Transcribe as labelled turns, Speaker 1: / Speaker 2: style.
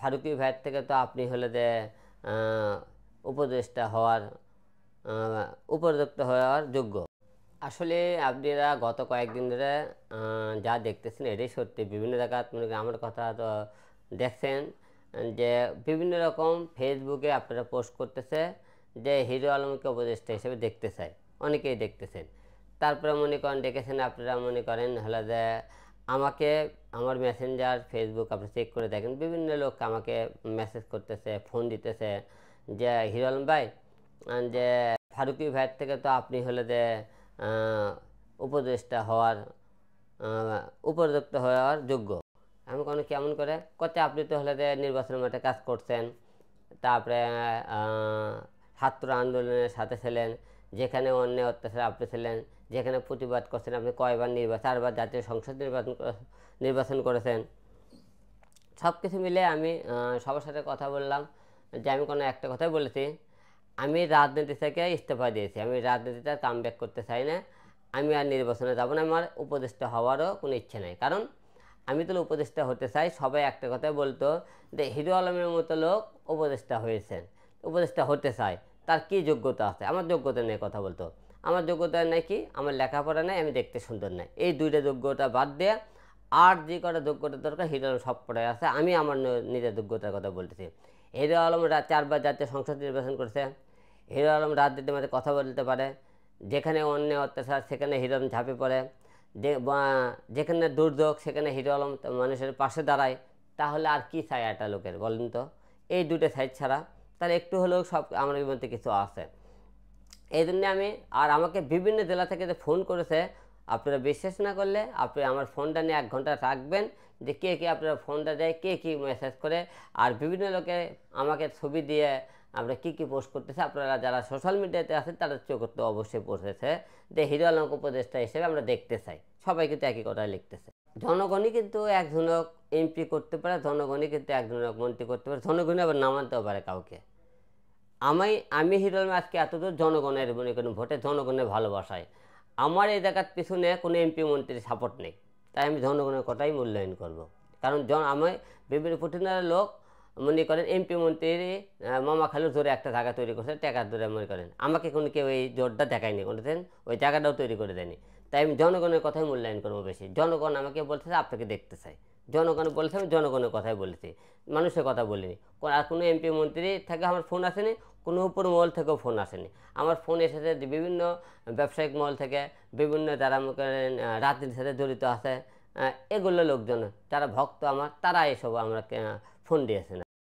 Speaker 1: ফারুকী ভাইয়ের থেকে তো আপনি হলে যে উপদেষ্টা হওয়ার উপযুক্ত হওয়ার যোগ্য। আসলে আপনারা গত কয়েকদিন ধরে যা দেখতেছেন এটাই সত্যি। বিভিন্ন জায়গায় আমার কথা তো দেখছেন যে বিভিন্ন রকম ফেসবুকে আপনারা পোস্ট করতেছে যে হিরো আলমকে উপদেষ্টা হিসেবে দেখতে চায়, অনেকেই দেখতেছেন। তারপরে মনে করেন দেখেছেন আপনারা, মনে করেন হলো যে আমাকে আমার মেসেঞ্জার ফেসবুক আপনি চেক করে দেখেন, বিভিন্ন লোক আমাকে মেসেজ করতেছে, ফোন দিতেছে যে হিরো আলম ভাই, যে ফারুকী ভাইয়ের থেকে তো আপনি হলে যে উপদেষ্টা হওয়ার উপযুক্ত হওয়ার যোগ্য। আমি কোনো কেমন করে করতে, আপনি তো হলে যে নির্বাচনের মাঠে কাজ করছেন, তারপরে ছাত্র আন্দোলনের সাথে ছিলেন, যেখানে অন্যায় অত্যাচার আপনি ছিলেন, যেখানে প্রতিবাদ করছেন, আপনি কয়বার চারবার জাতীয় সংসদ নির্বাচন করেছেন। সব কিছু মিলে আমি সবার সাথে কথা বললাম যে আমি কোনো একটা কথাই বলেছি, আমি রাজনীতি থেকে ইস্তফা দিয়েছি, আমি রাজনীতিতে কাম ব্যাক করতে চাই না, আমি আর নির্বাচনে যাব না, আমার উপদেষ্টা হওয়ারও কোনো ইচ্ছে নেই। কারণ আমি তো উপদেষ্টা হতে চাই। সবাই একটা কথাই বলতো যে হিরো আলমের মতো লোক উপদেষ্টা হয়েছেন, উপদেষ্টা হতে চায়, তার কি যোগ্যতা আছে? আমার যোগ্যতা নেই কথা বলতো। আমার যোগ্যতা নেই কি? আমার লেখাপড়া নেই, আমি দেখতে সুন্দর নাই। এই দুইটা যোগ্যতা বাদ দিয়ে আর যে কটা যোগ্যতা দরকার হিরো আলম সব পড়ে আছে। আমি আমার নিজের যোগ্যতার কথা বলতেছি। হিরো আলম চারবার জাতীয় সংসদ নির্বাচন করছে। হিরো আলম রাজনীতির মধ্যে কথা বলতে পারে, যেখানে অন্যায় অত্যাচার সেখানে হিরো আলম ঝাঁপে পড়ে, যেখানে দুর্যোগ সেখানে হিরো আলম মানুষের পাশে দাঁড়ায়। তাহলে আর কি চাই একটা লোকের বলেন তো? এই দুটো সাইড ছাড়া তার একটু হলেও সব আমার মধ্যে কিছু আছে। এই জন্যে আমি, আর আমাকে বিভিন্ন জেলা থেকে যে ফোন করেছে, আপনারা বিশ্বাস না করলে আপনি আমার ফোনটা নিয়ে 1 ঘন্টা রাখবেন যে কে কে আপনারা ফোনটা দেয়, কে কী মেসেজ করে, আর বিভিন্ন লোকে আমাকে ছবি দিয়ে আমরা কী কী পোস্ট করতেছে। আপনারা যারা সোশ্যাল মিডিয়াতে আছেন তারা চোখ তো অবশ্যই পড়তেছে যে হিরো আলম উপদেষ্টা হিসেবে আমরা দেখতে চাই। সবাই কিন্তু একই কথাই লিখতেছে। জনগণই কিন্তু একজনক এমপি করতে পারে, জনগণই কিন্তু একজনক মন্ত্রী করতে পারে, জনগণই আবার নামানতেও পারে কাউকে। আমি হিরো আলম আজকে এতদূর জনগণের মনে করেন ভোটে, জনগণের ভালোবাসায় আমার এই জায়গার পিছনে কোনো এমপি মন্ত্রীর সাপোর্ট নেই। তাই আমি জনগণের কথাই মূল্যায়ন করব। কারণ আমি বিভিন্ন প্রতিনিধির লোক মনে করেন এমপি মন্ত্রীর মামা খালুর জোরে একটা জায়গা তৈরি করছে, টাকার জোরে মনে করেন আমাকে কোনো কেউ এই জোরটা দেখায়নি, কোনোদিন ওই জায়গাটাও তৈরি করে দেয়নি। তাই আমি জনগণের কথাই মূল্যায়ন করবো বেশি। জনগণ আমাকে বলছে আপনাকে দেখতে চাই, জনগণ বলছে, আমি জনগণের কথাই বলেছি, মানুষের কথা বলিনি। আর কোনো এমপি মন্ত্রী থেকে আমার ফোন আসেনি, কোনো উপর মহল থেকেও ফোন আসেনি। আমার ফোন এসেছে বিভিন্ন ব্যবসায়িক মহল থেকে, বিভিন্ন যারা রাজনীতির সাথে জড়িত আছে, এগুলো লোকজন যারা ভক্ত আমার, তারা এসব আমাকে ফোন দিয়েছে।